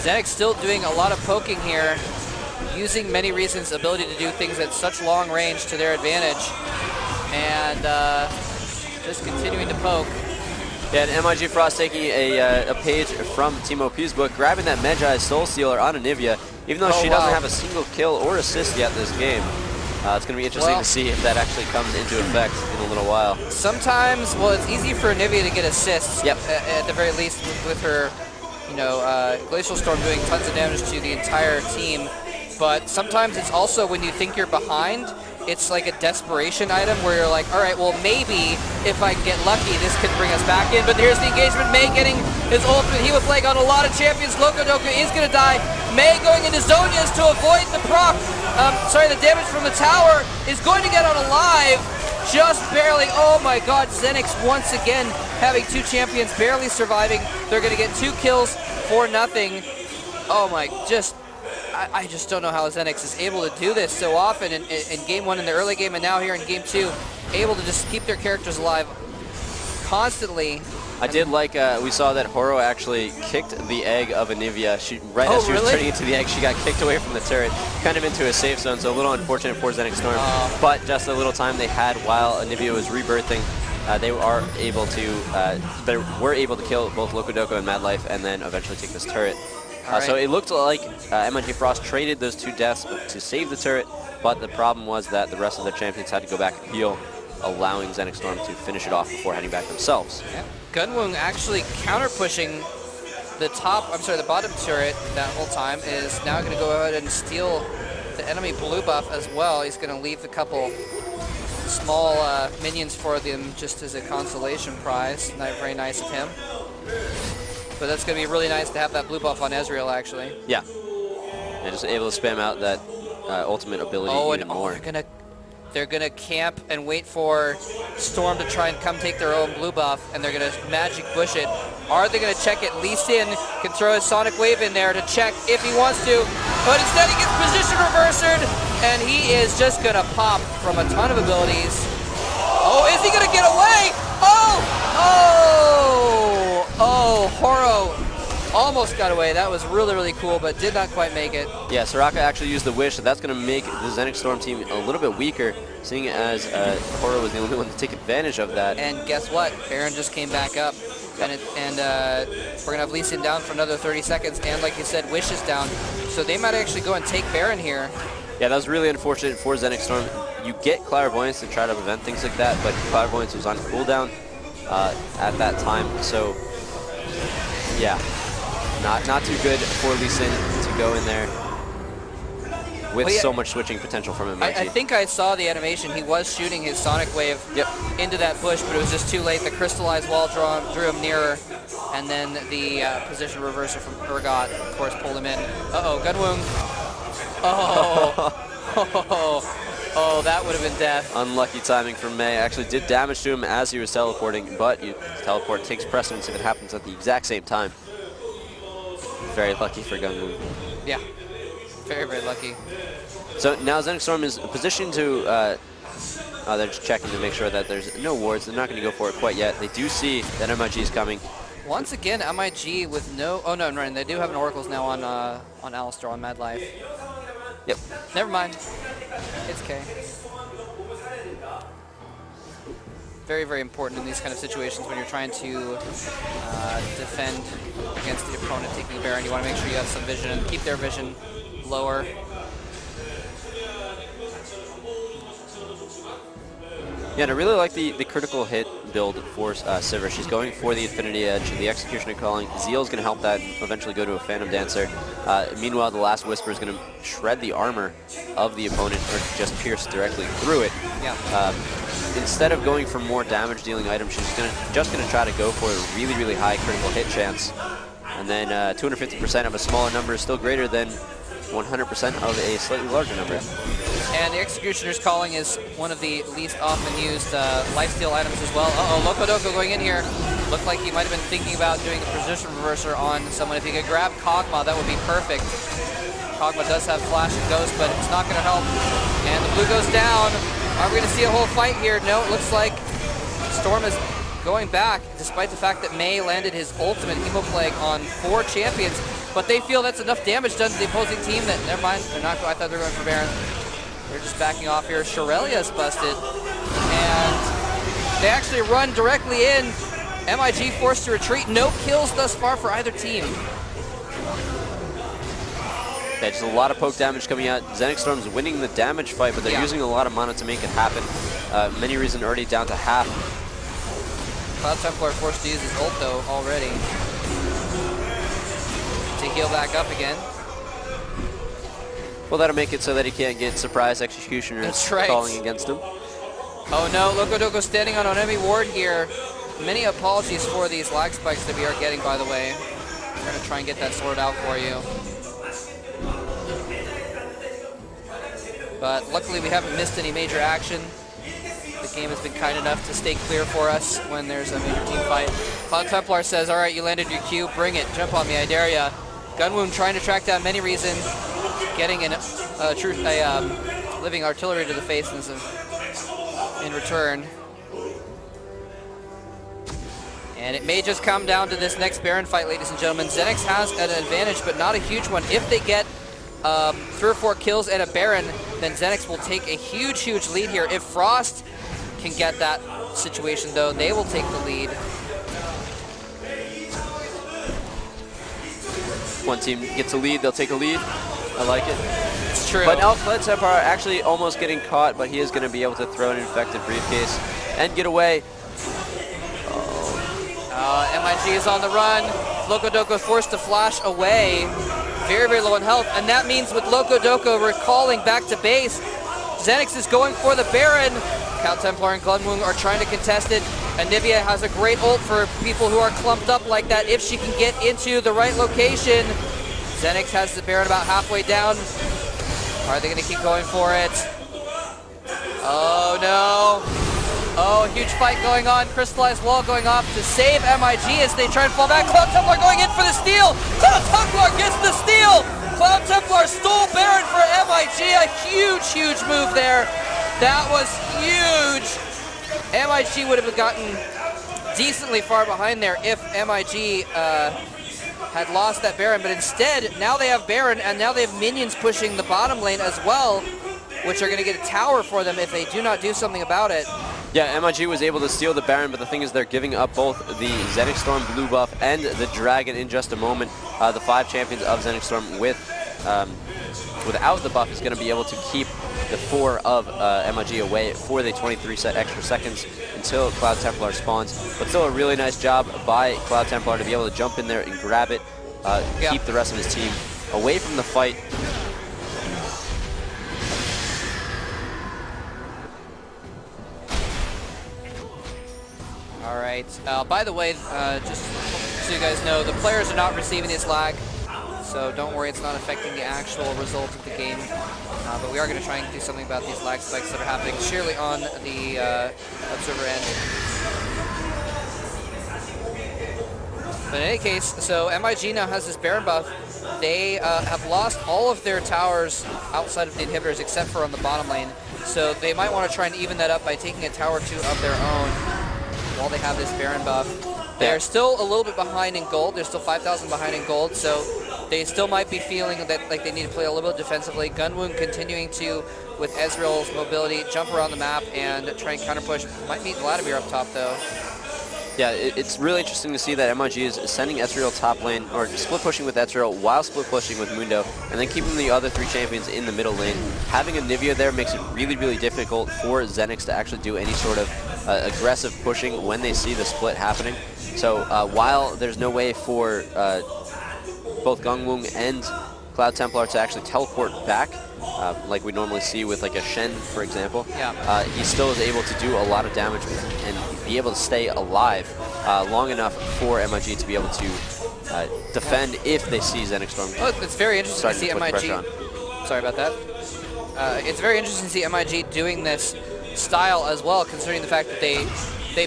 Xenics still doing a lot of poking here. using many reasons' ability to do things at such long range to their advantage, and just continuing to poke. Yeah, and MiG Frost taking a page from Timo P's book, grabbing that Magi Soul Stealer on Anivia, even though she doesn't have a single kill or assist yet this game. It's going to be interesting to see if that actually comes into effect in a little while. Sometimes, well, it's easy for Anivia to get assists, at the very least, with her, Glacial Storm doing tons of damage to the entire team. But sometimes it's also when you think you're behind, it's like a desperation item where you're like, all right, well, maybe if I get lucky, this could bring us back in. But here's the engagement. Mei getting his ultimate Hemoplex on a lot of champions. Locodoku is going to die. Mei going into Zonia's to avoid the proc. The damage from the tower is going to get out alive. Just barely. Oh my god, Xenics once again having 2 champions barely surviving. They're going to get 2 kills for nothing. Oh my, I just don't know how Xenics is able to do this so often in Game 1 in the early game, and now here in Game 2, able to just keep their characters alive constantly. I did like, we saw that Horo actually kicked the egg of Anivia. As she was turning into the egg, she got kicked away from the turret, kind of into a safe zone, so a little unfortunate for Xenic Storm. But just a little time they had while Anivia was rebirthing, they were able to kill both Locodoco and Mad Life, and then eventually take this turret. So it looked like MiG Frost traded those 2 deaths to save the turret, but the problem was that the rest of their champions had to go back and heal, allowing Xenic Storm to finish it off before heading back themselves. Yeah. Gunwung actually counter-pushing the bottom turret that whole time, is now going to go ahead and steal the enemy blue buff as well. He's going to leave a couple small minions for them just as a consolation prize. Very nice of him. But that's going to be really nice to have that blue buff on Ezreal, actually. Yeah. And just able to spam out that ultimate ability even more. They're gonna camp and wait for Storm to try and come take their own blue buff, and they're gonna magic bush it. Are they gonna check it? Lee Sin can throw his Sonic Wave in there to check if he wants to, but instead he gets position reversed, and he is just gonna pop from a ton of abilities. Oh, is he gonna get away? Horo almost got away. That was really, really cool, but did not quite make it. Yeah, Soraka actually used the wish, so that's going to make the Xenic Storm team a little bit weaker, seeing as Horo was the only one to take advantage of that. And guess what? Baron just came back up, and we're going to have Lee Sin down for another 30 seconds, and like you said, Wish is down. So they might actually go and take Baron here. Yeah, that was really unfortunate for Xenic Storm. You get Clairvoyance to try to prevent things like that, but Clairvoyance was on cooldown at that time, so yeah. Not too good for Lee Sin to go in there with so much switching potential from him. I think I saw the animation. He was shooting his Sonic Wave into that bush, but it was just too late. The crystallized wall drew him nearer, and then the position reverser from Urgot, of course, pulled him in. Uh-oh, Gunwung. Oh, that would have been death. Unlucky timing from Mei. Actually did damage to him as he was teleporting, but teleport takes precedence if it happens at the exact same time. Very lucky for Gunwoo. Yeah, very, very lucky. So now Xenic Storm is positioned to, they're just checking to make sure that there's no wards. They're not going to go for it quite yet. They do see that MiG is coming. Once again, MiG with no, right, they do have an Oracles now on Alistar on Mad Life. Yep. Never mind. It's K. Very, very important in these kind of situations when you're trying to defend against the opponent taking a Baron. You want to make sure you have some vision and keep their vision lower. Yeah, and I really like the critical hit build for Sivir. She's going for the Infinity Edge, the Executioner Calling. Zeal's going to help that eventually go to a Phantom Dancer. Meanwhile, the Last Whisper is going to shred the armor of the opponent, or just pierce directly through it. Yeah. Instead of going for more damage-dealing items, she's just going to try to go for a really, really high critical hit chance. And then 250% of a smaller number is still greater than 100% of a slightly larger number. And the Executioner's Calling is one of the least often used lifesteal items as well. Uh-oh, Locodoco going in here. Looked like he might have been thinking about doing a position reverser on someone. If he could grab Kog'Maw, that would be perfect. Kog'Maw does have Flash and Ghost, but it's not going to help. And the blue goes down. Are we going to see a whole fight here? No, it looks like Storm is going back, despite the fact that Mei landed his ultimate Hemoplague on 4 champions. but they feel that's enough damage done to the opposing team that, never mind, they're not, I thought they were going for Baron. They're just backing off here. Shirelia's busted, and they actually run directly in. MiG forced to retreat. No kills thus far for either team. Yeah, just a lot of poke damage coming out. Xenics Storm's winning the damage fight, but they're using a lot of mana to make it happen. Many Reason already down to half. Cloud Templar forced to use his ult though already to heal back up again. Well, that'll make it so that he can't get surprise executioners calling against him. Oh no, Loco standing on an enemy ward here. Many apologies for these lag spikes that we are getting, by the way. I'm going to try and get that sorted out for you. But luckily we haven't missed any major action. The game has been kind enough to stay clear for us when there's a major team fight. Cloud Templar says, all right, you landed your Q, bring it, jump on me, I dare ya. Gunwound trying to track down Many Reason, getting a living artillery to the face in return. And it may just come down to this next Baron fight, ladies and gentlemen. Xenics has an advantage, but not a huge one. If they get 3 or 4 kills and a Baron, then Xenics will take a huge, huge lead here. If Frost can get that situation, though, they will take the lead. One team gets a lead, they'll take a lead. I like it. It's true. But now Cloud Templar actually almost getting caught, but he is going to be able to throw an infected briefcase and get away. MiG is on the run. Loco forced to flash away. Very, very low on health. And that means with Loco recalling back to base, Xenics is going for the Baron. Cloud Templar and Gunwound are trying to contest it. Anivia has a great ult for people who are clumped up like that if she can get into the right location. Xenics has the Baron about halfway down. Are they going to keep going for it? Oh no. Oh, huge fight going on. Crystallized wall going off to save MiG as they try and fall back. Cloud Templar going in for the steal. Cloud Templar gets the steal. Cloud Templar stole Baron for MiG. A huge, huge move there. That was huge. MiG would have gotten decently far behind there if MiG had lost that Baron, but instead, now they have Baron, and now they have minions pushing the bottom lane as well, which are going to get a tower for them if they do not do something about it. Yeah, MiG was able to steal the Baron, but the thing is they're giving up both the Xenics Storm blue buff and the Dragon in just a moment. The 5 champions of Xenics Storm without the buff is going to be able to keep the 4 of MiG away for the 23 extra seconds until Cloud Templar spawns. But still a really nice job by Cloud Templar to be able to jump in there and grab it, keep the rest of his team away from the fight. All right. By the way, just so you guys know, the players are not receiving this lag, so don't worry, it's not affecting the actual result of the game. But we are going to try and do something about these lag spikes that are happening surely on the observer end. But in any case, so MiG now has this Baron buff. They have lost all of their towers outside of the inhibitors except for on the bottom lane. So they might want to try and even that up by taking a tower or 2 of their own while they have this Baron buff. They're still a little bit behind in gold. They're still 5,000 behind in gold, so they still might be feeling that like they need to play a little bit defensively. Gunwound continuing to, with Ezreal's mobility, jump around the map and try and counter push. Might meet Vladimir up top though. Yeah, it's really interesting to see that MiG is sending Ezreal top lane, or split pushing with Ezreal while split pushing with Mundo, and then keeping the other 3 champions in the middle lane. Having Anivia there makes it really, really difficult for Xenics to actually do any sort of aggressive pushing when they see the split happening. So while there's no way for both Gunwound and Cloud Templar to actually teleport back, like we normally see with like a Shen, for example, he still is able to do a lot of damage and be able to stay alive long enough for MiG to be able to defend if they see Xenics Storm. Oh, it's very interesting to see MiG. Sorry about that. It's very interesting to see MiG doing this style as well, considering the fact that they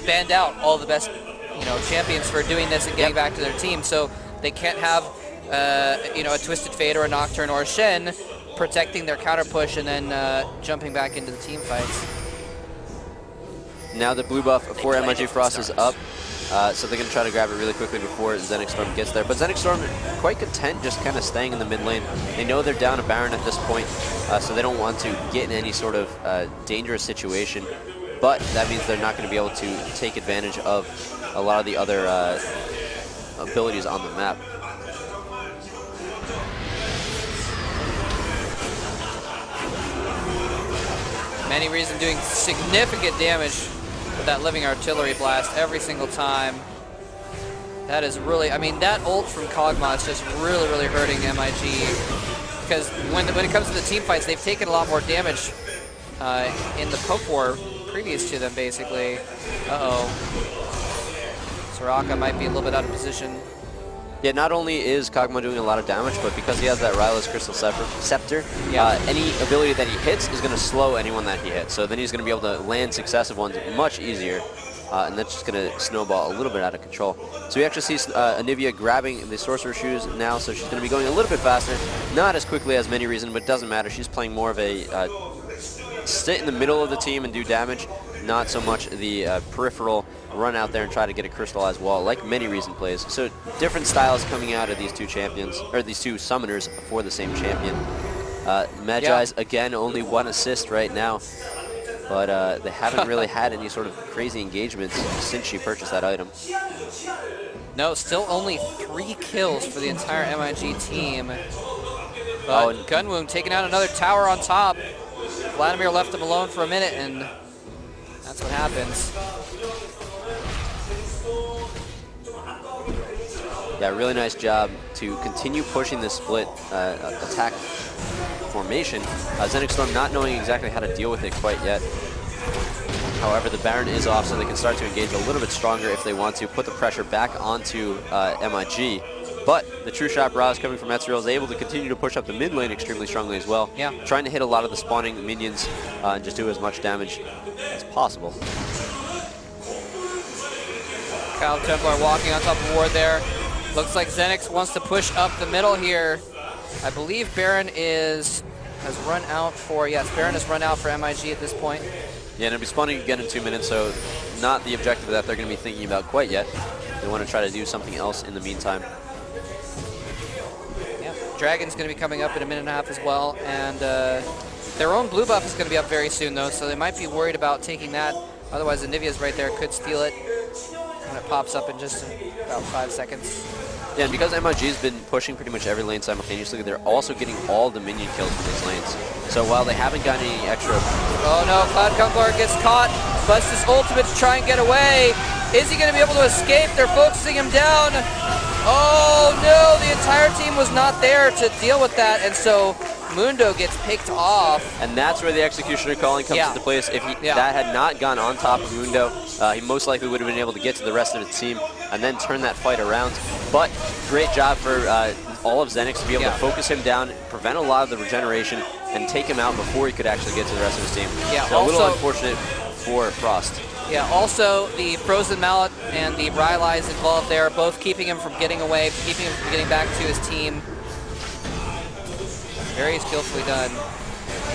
banned out all the best champions for doing this and getting back to their team. So they can't have a Twisted Fate or a Nocturne or a Shen protecting their counter push and then jumping back into the team fights. Now the blue buff for MiG Frost is up. so they're going to try to grab it really quickly before Xenics Storm gets there. But Xenics Storm quite content just kind of staying in the mid lane. They know they're down a Baron at this point, so they don't want to get in any sort of dangerous situation. But that means they're not going to be able to take advantage of a lot of the other abilities on the map. Many Reason doing significant damage with that living artillery blast every single time. That is really, I mean, that ult from Kog'Maw is just really, really hurting MiG. Because when it comes to the team fights, they've taken a lot more damage in the poke war previous to them, basically. Uh-oh. Soraka might be a little bit out of position. Yeah, not only is Kog'Maw doing a lot of damage, but because he has that Rylai's Crystal Scepter, any ability that he hits is going to slow anyone that he hits. So then he's going to be able to land successive ones much easier, and that's just going to snowball a little bit out of control. So we actually see Anivia grabbing the Sorcerer Shoes now, so she's going to be going a little bit faster. Not as quickly as Many Reason, but it doesn't matter. She's playing more of a sit in the middle of the team and do damage, not so much the peripheral run out there and try to get a crystallized wall like Many Reason plays. So different styles coming out of these two champions, or these two summoners for the same champion. Magi's, again, only 1 assist right now, but they haven't really had any sort of crazy engagements since she purchased that item. No, still only 3 kills for the entire MiG team. But Gunwound taking out another tower on top. Vladimir left him alone for a minute, and that's what happens. Yeah, really nice job to continue pushing this split attack formation. Xenics Storm not knowing exactly how to deal with it quite yet. However, the Baron is off, so they can start to engage a little bit stronger if they want to, put the pressure back onto MiG. But the True Shot Barrage coming from Ezreal is able to continue to push up the mid lane extremely strongly as well. Yeah. Trying to hit a lot of the spawning minions and just do as much damage as possible. Cloud Templar walking on top of Ward there. Looks like Xenix wants to push up the middle here. I believe Baron has run out for, yes, Baron has run out for MiG at this point. Yeah, and it'll be spawning again in 2 minutes, so not the objective that they're going to be thinking about quite yet. They want to try to do something else in the meantime. Yeah, Dragon's going to be coming up in a minute and a half as well, and their own blue buff is going to be up very soon, though, so they might be worried about taking that. Otherwise, Anivia's right there, could steal it, and it pops up in just about 5 seconds. Yeah, and because MiG's been pushing pretty much every lane simultaneously, they're also getting all the minion kills from these lanes. So while they haven't gotten any extra... Oh no, Cloud Templar gets caught, busts his ultimate to try and get away. Is he going to be able to escape? They're focusing him down. Oh no, the entire team was not there to deal with that, and so Mundo gets picked off. And that's where the Executioner calling comes into place. If that had not gone on top of Mundo, he most likely would have been able to get to the rest of his team and then turn that fight around. But great job for all of Xenix to be able to focus him down, prevent a lot of the regeneration, and take him out before he could actually get to the rest of his team. Yeah, so also, a little unfortunate for Frost. Yeah, also the Frozen Mallet and the Rylai's involved there, both keeping him from getting away, keeping him from getting back to his team. Very skillfully done.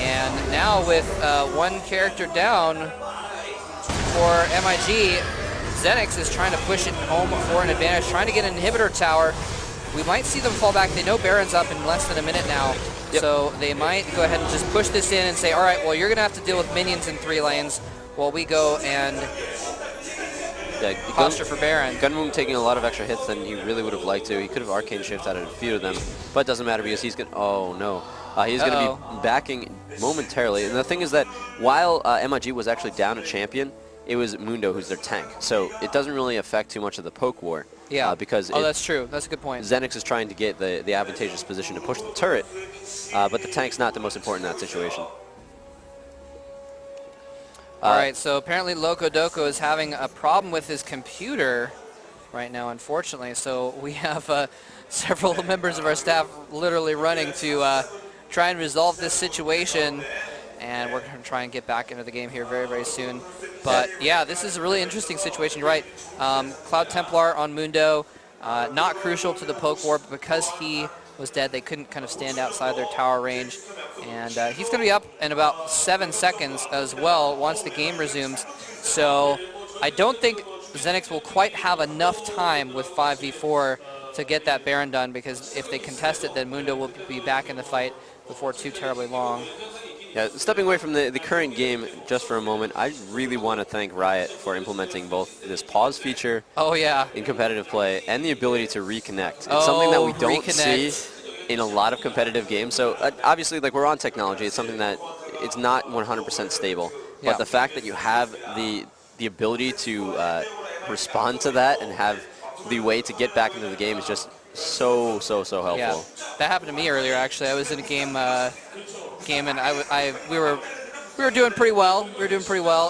And now with 1 character down for MiG, Xenix is trying to push it home for an advantage, trying to get an inhibitor tower. We might see them fall back. They know Baron's up in less than a minute now, so they might go ahead and just push this in and say, all right, well, you're going to have to deal with minions in 3 lanes while we go and posture for Baron. Gunwound taking a lot of extra hits than he really would have liked to. He could have arcane shift out of a few of them, but it doesn't matter because he's going to... Oh, no. He's going to be backing momentarily. And the thing is that while MiG was actually down a champion, it was Mundo who's their tank. So it doesn't really affect too much of the poke war. Yeah, because that's true. That's a good point. Xenix is trying to get the advantageous position to push the turret, but the tank's not the most important in that situation. All right, so apparently Loco Doco is having a problem with his computer right now, unfortunately. So we have several members of our staff literally running to try and resolve this situation. And we're going to try and get back into the game here very, very soon. But yeah, this is a really interesting situation. You're right. Cloud Templar on Mundo, not crucial to the poke war, but because he was dead, they couldn't kind of stand outside their tower range. And he's going to be up in about 7 seconds as well once the game resumes. So I don't think Xenics will quite have enough time with 5v4 to get that Baron done, because if they contest it, then Mundo will be back in the fight before too terribly long. Yeah, stepping away from the current game just for a moment, I really want to thank Riot for implementing both this pause feature in competitive play and the ability to reconnect. It's something that we don't see in a lot of competitive games. So obviously, like, we're on technology. It's something that it's not 100% stable. But the fact that you have the ability to respond to that and have the way to get back into the game is just so helpful. Yeah, that happened to me earlier. Actually, I was in a game, and we were doing pretty well.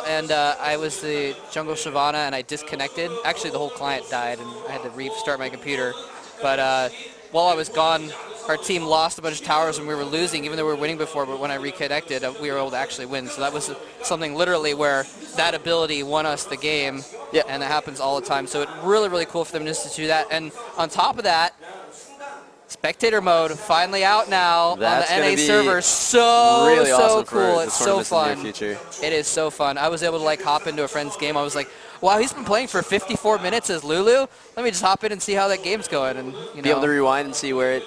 And I was the jungle Shyvana, and I disconnected. Actually, the whole client died, and I had to restart my computer. But while I was gone, our team lost a bunch of towers and we were losing, even though we were winning before. But when I reconnected, we were able to actually win. So that was something literally where that ability won us the game. Yeah. And that happens all the time. So it's really cool for them just to do that. And on top of that, spectator mode finally out now. That's on the NA server. Really so awesome cool. For it's so fun. Future. It is so fun. I was able to like hop into a friend's game. I was like, wow, he's been playing for 54 minutes as Lulu. Let me just hop in and see how that game's going, and be able to rewind and see where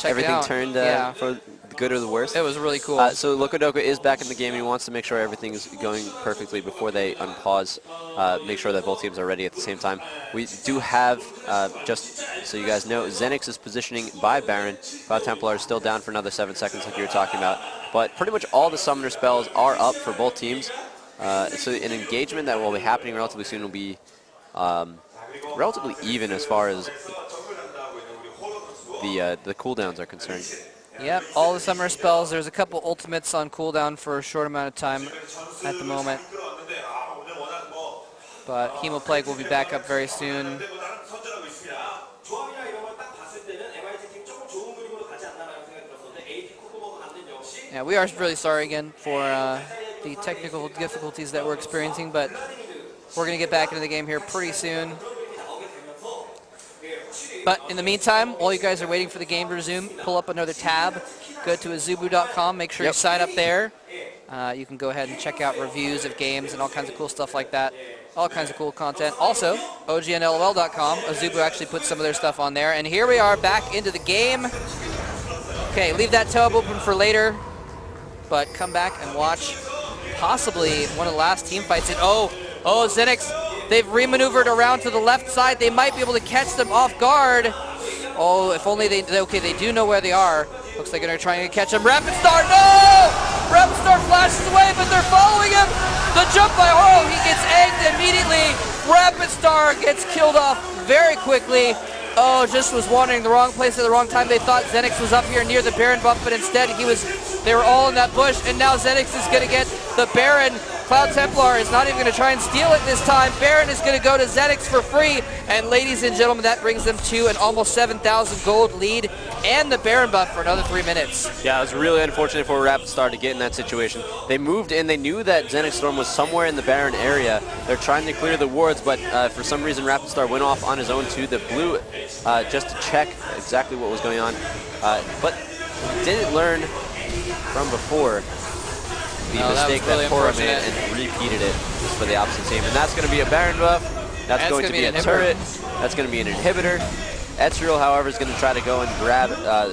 everything turned for the good or the worst. It was really cool. So Locodoco is back in the game. He wants to make sure everything is going perfectly before they unpause. Make sure that both teams are ready at the same time. We do have, just so you guys know, Xenics is positioning by Baron. Cloud Templar is still down for another 7 seconds like you were talking about. But pretty much all the summoner spells are up for both teams. So an engagement that will be happening relatively soon will be relatively even as far as the cooldowns are concerned. Yep, all the summoner spells. There's a couple ultimates on cooldown for a short amount of time at the moment. But Hemoplague will be back up very soon. Yeah, we are really sorry again for the technical difficulties that we're experiencing, but we're going to get back into the game here pretty soon. But in the meantime, while you guys are waiting for the game to resume, pull up another tab, go to azubu.com, make sure you sign up there. You can go ahead and check out reviews of games and all kinds of cool stuff like that. All kinds of cool content. Also, OGNLOL.com, Azubu actually put some of their stuff on there. And here we are back into the game. Okay, leave that tab open for later, but come back and watch possibly one of the last team fights. Oh, Xenics. They've remaneuvered around to the left side. They might be able to catch them off guard. Oh, if only they do know where they are. Looks like they're trying to catch him. Rapid Star, no! Rapid Star flashes away, but they're following him. The jump by Oro, he gets egged immediately. Rapid Star gets killed off very quickly. Oh, just was wandering the wrong place at the wrong time. They thought Xenix was up here near the Baron buff, but instead they were all in that bush, and now Xenix is going to get the Baron. Cloud Templar is not even going to try and steal it this time. Baron is going to go to Xenix for free, and ladies and gentlemen, that brings them to an almost 7,000 gold lead and the Baron buff for another 3 minutes. Yeah, it was really unfortunate for Rapid Star to get in that situation. They moved in, they knew that Xenix Storm was somewhere in the Baron area. They're trying to clear the wards, but for some reason Rapid Star went off on his own to the blue just to check exactly what was going on. But didn't learn from before the mistake that Pora made and repeated it for the opposite team. And that's going to be a Baron buff. That's going to be a turret. That's going to be an inhibitor. Ezreal, however, is going to try to go and grab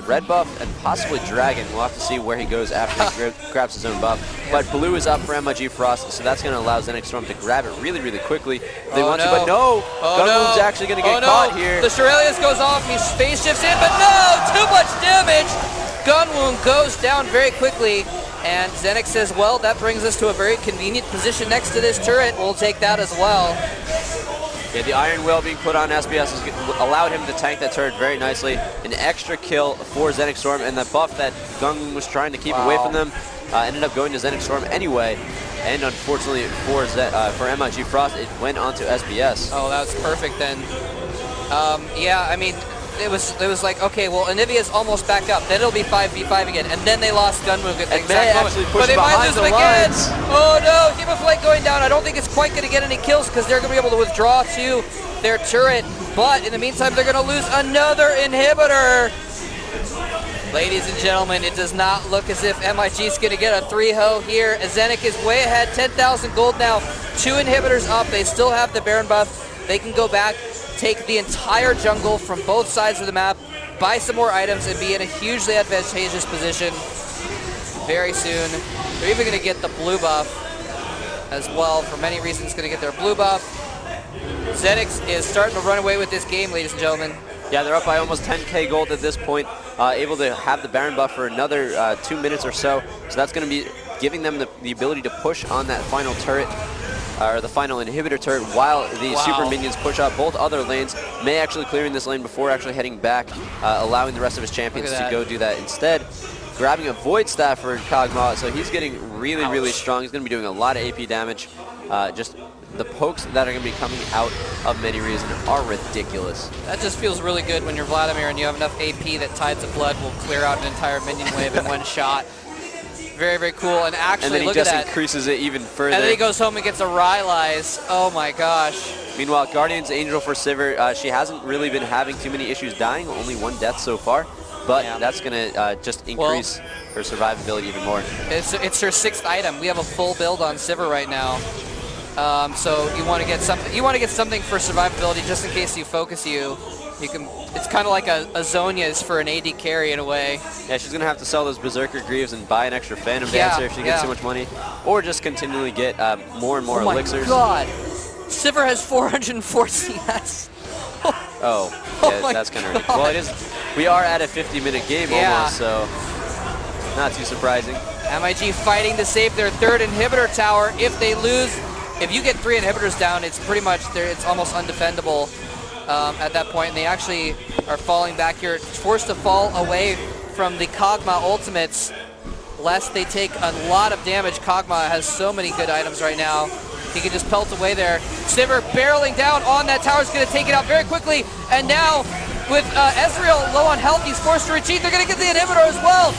red buff and possibly Dragon. We'll have to see where he goes after he grabs his own buff. But blue is up for MiG Frost, so that's going to allow Xenics Storm to grab it really, really quickly. They want to, but no! Gunwound's actually going to get caught here. The Shurelius goes off, he phase shifts in, but no! Too much damage! Gunwound goes down very quickly, and Xenix says, well, that brings us to a very convenient position next to this turret. We'll take that as well. Yeah, the Iron Will being put on SBS has allowed him to tank that turret very nicely. An extra kill for Xenix Storm, and the buff that Gunwound was trying to keep away from them ended up going to Xenix Storm anyway. And unfortunately for MiG Frost, it went on to SBS. Oh, that was perfect then. Yeah, I mean, it was like, okay, well, Anivia's almost back up. Then it'll be 5v5 again, and then they lost Gunwound at the exact moment. But they might lose him again. Oh no, Hemoplague going down. I don't think it's quite going to get any kills because they're going to be able to withdraw to their turret. But in the meantime, they're going to lose another inhibitor. Ladies and gentlemen, it does not look as if MiG is going to get a 3-0 here. Xenics is way ahead, 10,000 gold now, 2 inhibitors up. They still have the Baron buff. They can go back, take the entire jungle from both sides of the map, buy some more items, and be in a hugely advantageous position very soon. They're even going to get the blue buff as well. For many reasons, going to get their blue buff. Xenics is starting to run away with this game, ladies and gentlemen. Yeah, they're up by almost 10k gold at this point, able to have the Baron buff for another 2 minutes or so. So that's going to be giving them the ability to push on that final turret, or the final inhibitor turret, while the super minions push up both other lanes. May actually clearing this lane before actually heading back, allowing the rest of his champions to go do that instead. Grabbing a Void Staff for Kog'Maw, so he's getting really, really strong. He's going to be doing a lot of AP damage. Just the pokes that are going to be coming out of many reasons are ridiculous. That just feels really good when you're Vladimir and you have enough AP that Tides of Blood will clear out an entire minion wave in one shot. Very, very cool. And actually, and then he look at just that. Increases it even further. And then he goes home and gets a Rylai's. Oh my gosh. Meanwhile, Guardian's Angel for Sivir, she hasn't really been having too many issues dying, only 1 death so far. But that's going to just increase her survivability even more. It's her 6th item. We have a full build on Sivir right now. So you want to get something. You want to get something for survivability just in case you focus you. You can. It's kind of like a Zhonya's for an AD carry in a way. Yeah, she's gonna have to sell those Berserker Greaves and buy an extra Phantom Dancer if she gets too much money, or just continually get more and more elixirs. Oh my God! Sivir has 404 CS. Oh, yeah, that's kind of ridiculous. Well, it is. We are at a 50-minute game almost, so not too surprising. MiG fighting to save their 3rd inhibitor tower. If they lose, if you get 3 inhibitors down, it's pretty much it's almost undefendable at that point. And they actually are falling back here, forced to fall away from the Kog'Maw ultimates, lest they take a lot of damage. Kog'Maw has so many good items right now. He can just pelt away there. Sivir barreling down on that tower is going to take it out very quickly. And now, with Ezreal low on health, he's forced to retreat. They're going to get the inhibitor as well.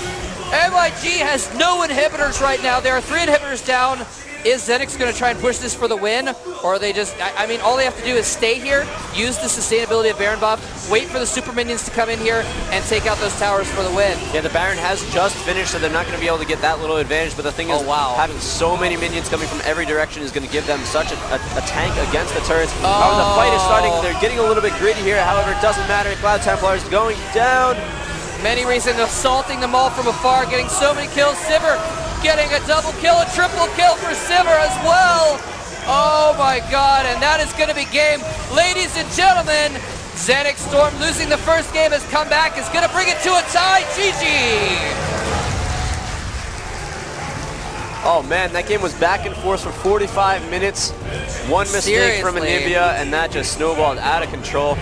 MiG has no inhibitors right now. There are 3 inhibitors down. Is Xenics going to try and push this for the win? Or are they just, I mean, all they have to do is stay here, use the sustainability of Baron buff, wait for the super minions to come in here, and take out those towers for the win. Yeah, the Baron has just finished, so they're not going to be able to get that little advantage. But the thing is, having so many minions coming from every direction is going to give them such a tank against the turrets. However, the fight is starting. They're getting a little bit gritty here. However, it doesn't matter. Cloud Templar is going down. Many reasons assaulting them all from afar, getting so many kills. Sivir getting a double kill, a triple kill for Sivir as well. Oh my God, and that is going to be game. Ladies and gentlemen, Xenics Storm losing the first game has come back, is going to bring it to a tie. GG. Oh man, that game was back and forth for 45 minutes. One mistake from Anivia, and that just snowballed out of control.